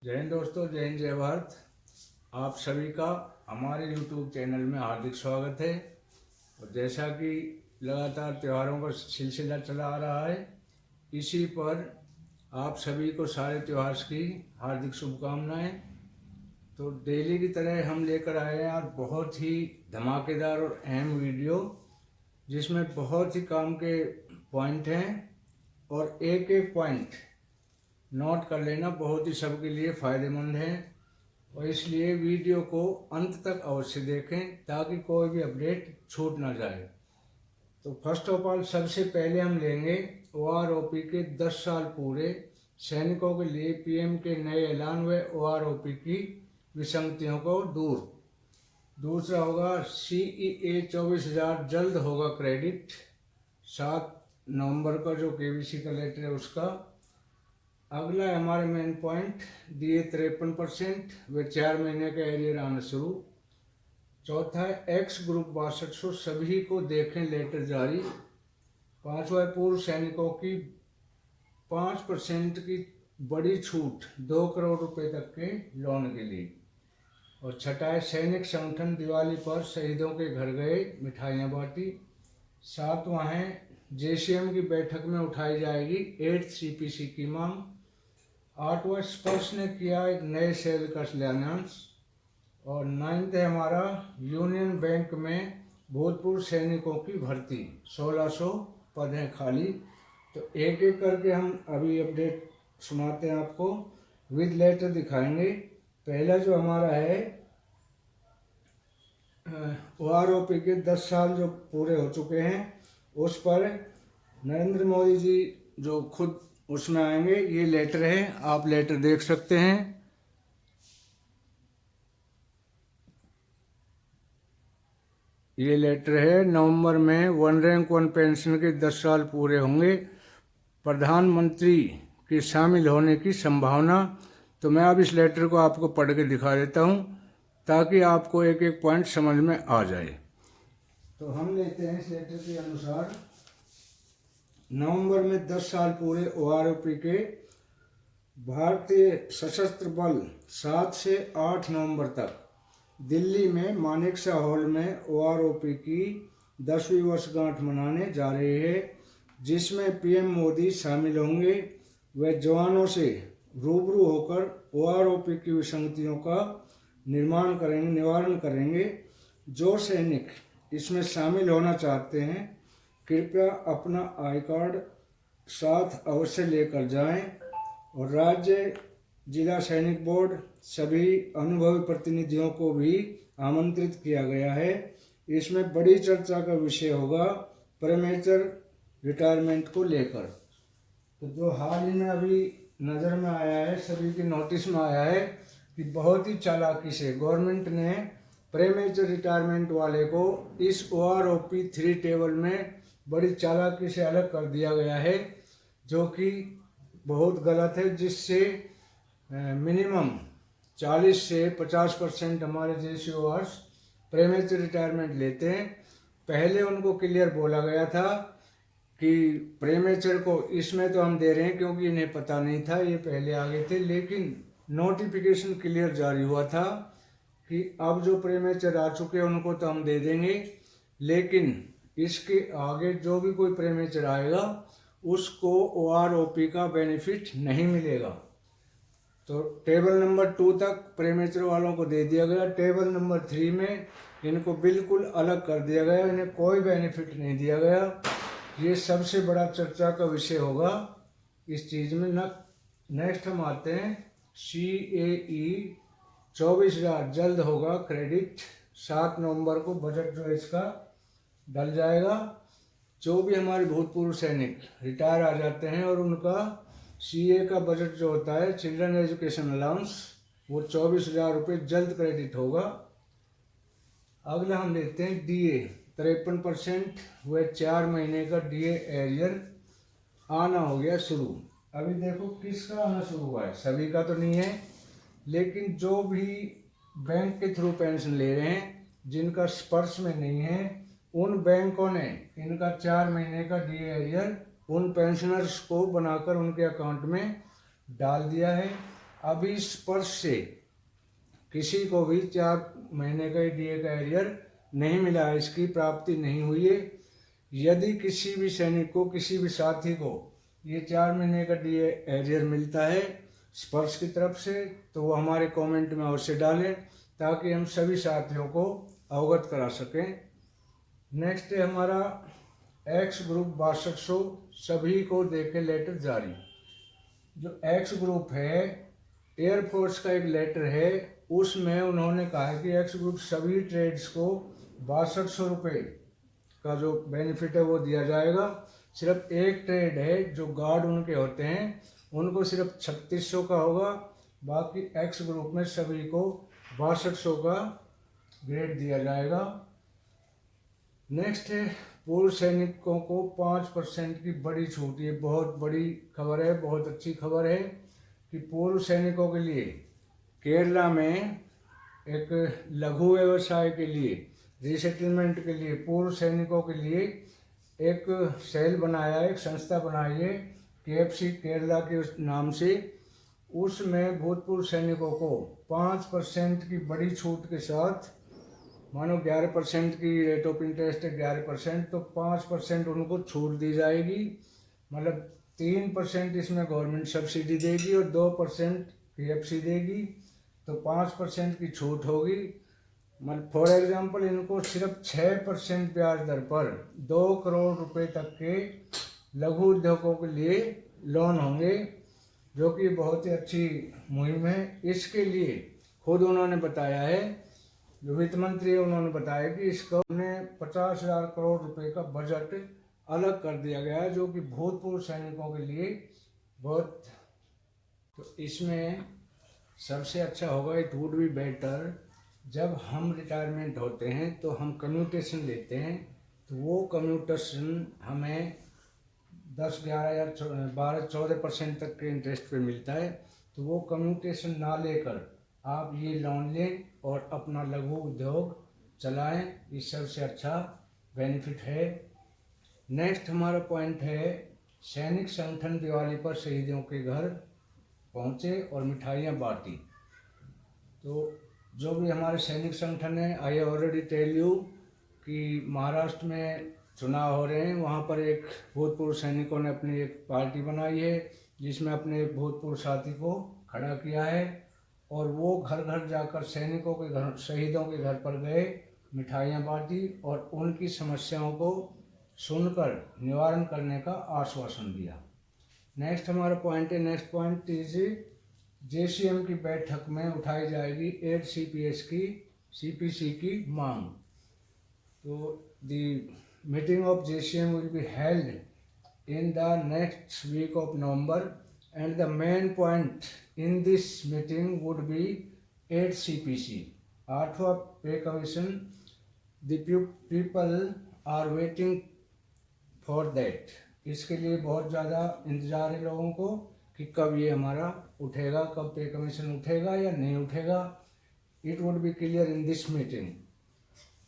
जय हिंद दोस्तों, जय हिंद, जय भारत। आप सभी का हमारे YouTube चैनल में हार्दिक स्वागत है। और जैसा कि लगातार त्योहारों का सिलसिला चला आ रहा है, इसी पर आप सभी को सारे त्योहार की हार्दिक शुभकामनाएं। तो डेली की तरह हम लेकर आए हैं आज बहुत ही धमाकेदार और अहम वीडियो, जिसमें बहुत ही काम के पॉइंट हैं और एक एक पॉइंट नोट कर लेना बहुत ही सबके लिए फ़ायदेमंद है। और इसलिए वीडियो को अंत तक अवश्य देखें ताकि कोई भी अपडेट छूट ना जाए। तो फर्स्ट ऑफ ऑल सबसे पहले हम लेंगे OROP के 10 साल पूरे सैनिकों के लिए PM के नए ऐलान व OROP की विसंगतियों को दूर। दूसरा होगा CEA 24,000 जल्द होगा क्रेडिट। 7 नवंबर का जो KVC का लेटर है उसका। अगला है हमारे मेन पॉइंट, DA 53% व 4 महीने का एरियर आना शुरू। चौथा है एक्स ग्रुप 6200 सभी को देखें लेटर जारी। पांचवा है पूर्व सैनिकों की 5% की बड़ी छूट 2 करोड़ रुपए तक के लोन के लिए। और छठा है सैनिक संगठन दिवाली पर शहीदों के घर गए, मिठाइयाँ बांटी। सातवां है JCM की बैठक में उठाई जाएगी 8th CPC की मांग। आठवां स्पर्श ने किया एक नए सेल का शिलान्यास। और 9th है हमारा यूनियन बैंक में भूतपूर्व सैनिकों की भर्ती, 1600 पद हैं खाली। तो एक एक करके हम अभी अपडेट सुनाते हैं आपको, विद लेटर दिखाएंगे। पहला जो हमारा है OROP के 10 साल जो पूरे हो चुके हैं उस पर नरेंद्र मोदी जी जो खुद उसमें आएंगे, ये लेटर है, आप लेटर देख सकते हैं। ये लेटर है नवंबर में 1 रैंक 1 पेंशन के 10 साल पूरे होंगे, प्रधानमंत्री के शामिल होने की संभावना। तो मैं अब इस लेटर को आपको पढ़ के दिखा देता हूँ ताकि आपको एक एक पॉइंट समझ में आ जाए। तो हम लेते हैं इस लेटर के अनुसार, नवंबर में 10 साल पूरे OROP के भारतीय सशस्त्र बल 7 से 8 नवंबर तक दिल्ली में मानेकशॉ हॉल में OROP की 10वीं वर्षगांठ मनाने जा रहे हैं, जिसमें PM मोदी शामिल होंगे। वे जवानों से रूबरू होकर OROP की विसंगतियों का निवारण करेंगे। जो सैनिक इसमें शामिल होना चाहते हैं कृपया अपना आई कार्ड साथ अवश्य लेकर जाएं। और राज्य जिला सैनिक बोर्ड सभी अनुभवी प्रतिनिधियों को भी आमंत्रित किया गया है। इसमें बड़ी चर्चा का विषय होगा प्रीमेच्योर रिटायरमेंट को लेकर। तो जो हाल ही में अभी नज़र में आया है, सभी की नोटिस में आया है कि बहुत ही चालाकी से गवर्नमेंट ने प्रीमेच्योर रिटायरमेंट वाले को इस OROP 3 टेबल में बड़ी चालाकी से अलग कर दिया गया है, जो कि बहुत गलत है। जिससे मिनिमम 40 से 50% हमारे जैसे ओवर्स प्रीमेच्योर रिटायरमेंट लेते हैं। पहले उनको क्लियर बोला गया था कि प्रीमेच्योर को इसमें तो हम दे रहे हैं क्योंकि इन्हें पता नहीं था, ये पहले आ गए थे। लेकिन नोटिफिकेशन क्लियर जारी हुआ था कि अब जो प्रीमेच्योर आ चुके हैं उनको तो हम दे देंगे, लेकिन इसके आगे जो भी कोई प्रीमेच्योर आएगा उसको OROP का बेनिफिट नहीं मिलेगा। तो टेबल नंबर 2 तक प्रीमेच्योर वालों को दे दिया गया। टेबल नंबर 3 में इनको बिल्कुल अलग कर दिया गया, इन्हें कोई बेनिफिट नहीं दिया गया। ये सबसे बड़ा चर्चा का विषय होगा इस चीज़ में। नेक्स्ट हम आते हैं CAE 24,000 जल्द होगा क्रेडिट। 7 नवंबर को बजट जो है इसका डल जाएगा। जो भी हमारे भूतपूर्व सैनिक रिटायर आ जाते हैं और उनका CA का बजट जो होता है चिल्ड्रन एजुकेशन अलाउंस, वो 24,000 रुपये जल्द क्रेडिट होगा। अगला हम लेते हैं DA 53% व 4 महीने का DA एरियर आना हो गया शुरू। अभी देखो किसका आना शुरू हुआ है, सभी का तो नहीं है, लेकिन जो भी बैंक के थ्रू पेंशन ले रहे हैं जिनका स्पर्श में नहीं है, उन बैंकों ने इनका 4 महीने का DA एरियर उन पेंशनर्स को बनाकर उनके अकाउंट में डाल दिया है। अभी स्पर्श से किसी को भी 4 महीने का डीए का एरियर नहीं मिला है, इसकी प्राप्ति नहीं हुई है। यदि किसी भी सैनिक को, किसी भी साथी को ये 4 महीने का डीए एरियर मिलता है स्पर्श की तरफ से, तो वो हमारे कमेंट में अवश्य डालें ताकि हम सभी साथियों को अवगत करा सकें। नेक्स्ट है हमारा एक्स ग्रुप 6200 सभी को देके लेटर जारी। जो एक्स ग्रुप है एयरफोर्स का एक लेटर है, उसमें उन्होंने कहा है कि एक्स ग्रुप सभी ट्रेड्स को 6200 रुपये का जो बेनिफिट है वो दिया जाएगा। सिर्फ एक ट्रेड है जो गार्ड उनके होते हैं उनको सिर्फ 3600 का होगा, बाकी एक्स ग्रुप में सभी को 6200 का ग्रेड दिया जाएगा। नेक्स्ट है पूर्व सैनिकों को 5% की बड़ी छूट। ये बहुत बड़ी खबर है, बहुत अच्छी खबर है कि पूर्व सैनिकों के लिए केरला में एक लघु व्यवसाय के लिए, रीसेटलमेंट के लिए, पूर्व सैनिकों के लिए एक सेल बनाया है, एक संस्था बनाई है KFC केरला के उस नाम से। उसमें भूतपूर्व सैनिकों को 5% की बड़ी छूट के साथ, मानो 11% की रेट ऑफ इंटरेस्ट है 11%, तो 5% उनको छूट दी जाएगी। मतलब 3% इसमें गवर्नमेंट सब्सिडी देगी और 2% KFC देगी, तो 5% की छूट होगी। मतलब फॉर एग्जांपल इनको सिर्फ 6% ब्याज दर पर 2 करोड़ रुपए तक के लघु उद्योगों के लिए लोन होंगे, जो कि बहुत ही अच्छी मुहिम है। इसके लिए खुद उन्होंने बताया है, जो वित्त मंत्री है उन्होंने बताया कि इसको उन्हें 50,000 करोड़ रुपए का बजट अलग कर दिया गया है, जो कि भूतपूर्व सैनिकों के लिए बहुत, तो इसमें सबसे अच्छा होगा, इट वुड बी बेटर, जब हम रिटायरमेंट होते हैं तो हम कम्यूटेशन लेते हैं, तो वो कम्यूटेशन हमें 10, 11 या 12, 14% तक के इंटरेस्ट पे मिलता है। तो वो कम्यूटेशन ना लेकर आप ये लोन लें और अपना लघु उद्योग चलाएं, ये सबसे अच्छा बेनिफिट है। नेक्स्ट हमारा पॉइंट है सैनिक संगठन दिवाली पर शहीदों के घर पहुंचे और मिठाइयाँ बांटी। तो जो भी हमारे सैनिक संगठन है, आई ऑलरेडी टेल यू कि महाराष्ट्र में चुनाव हो रहे हैं, वहाँ पर एक भूतपूर्व सैनिकों ने अपनी एक पार्टी बनाई है जिसमें अपने भूतपूर्व साथी को खड़ा किया है, और वो घर घर जाकर सैनिकों के घर, शहीदों के घर पर गए, मिठाइयाँ बांटी और उनकी समस्याओं को सुनकर निवारण करने का आश्वासन दिया। नेक्स्ट हमारा पॉइंट है, नेक्स्ट पॉइंट इज JCM की बैठक में उठाई जाएगी 8 CPS की CPC की मांग। तो the meeting of JCM will be held in the next week of November and the main point in this meeting would be 8 CPC, 8वां pay commission. The people are waiting for that. इसके लिए बहुत ज़्यादा इंतज़ार है लोगों को कि कब ये हमारा उठेगा, कब पे कमीशन उठेगा या नहीं उठेगा। It would be clear in this meeting.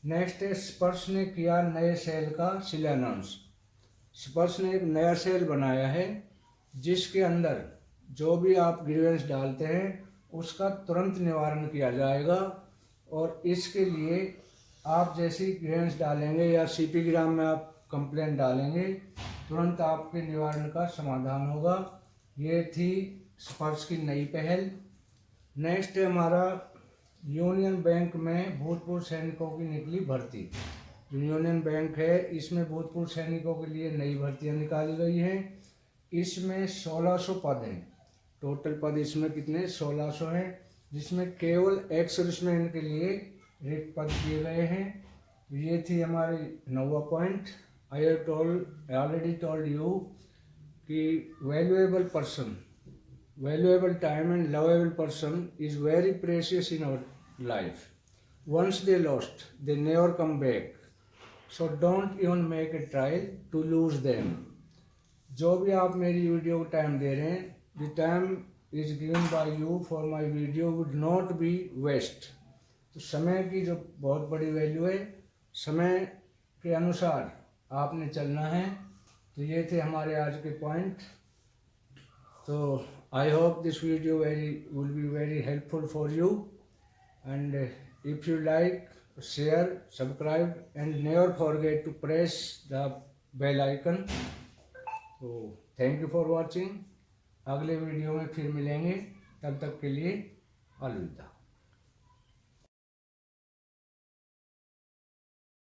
Next है स्पर्श ने किया नए सेल का शिलान्यास। स्पर्श ने एक नया सेल बनाया है जिसके अंदर जो भी आप ग्रीवेंस डालते हैं उसका तुरंत निवारण किया जाएगा, और इसके लिए आप जैसी ग्रीवेंस डालेंगे या CP ग्राम में आप कंप्लेंट डालेंगे, तुरंत आपके निवारण का समाधान होगा। ये थी स्पर्श की नई पहल। नेक्स्ट है हमारा यूनियन बैंक में भूतपूर्व सैनिकों की निकली भर्ती। जो यूनियन बैंक है इसमें भूतपूर्व सैनिकों के लिए नई भर्तियां निकाली गई हैं। इसमें 1600 पद हैं, टोटल पद इसमें कितने 1600 हैं, जिसमें केवल एक्स सर्विसमैन के लिए रिक्त पद दिए गए हैं। ये थी हमारी 9वां point. I already told you कि valuable person, valuable time and lovable person is very precious in our life. Once they lost, they never come back. So don't even make a trial to lose them. जो भी आप मेरी video को time दे रहे हैं, the time is given by you for my video would not be waste. तो समय की जो बहुत बड़ी वैल्यू है, समय के अनुसार आपने चलना है। तो ये थे हमारे आज के पॉइंट। तो I hope this video will be very helpful for you, and if you like, share, subscribe, and never forget to press the bell icon. तो थैंक यू फॉर वॉचिंग। अगले वीडियो में फिर मिलेंगे, तब तक के लिए अलविदा।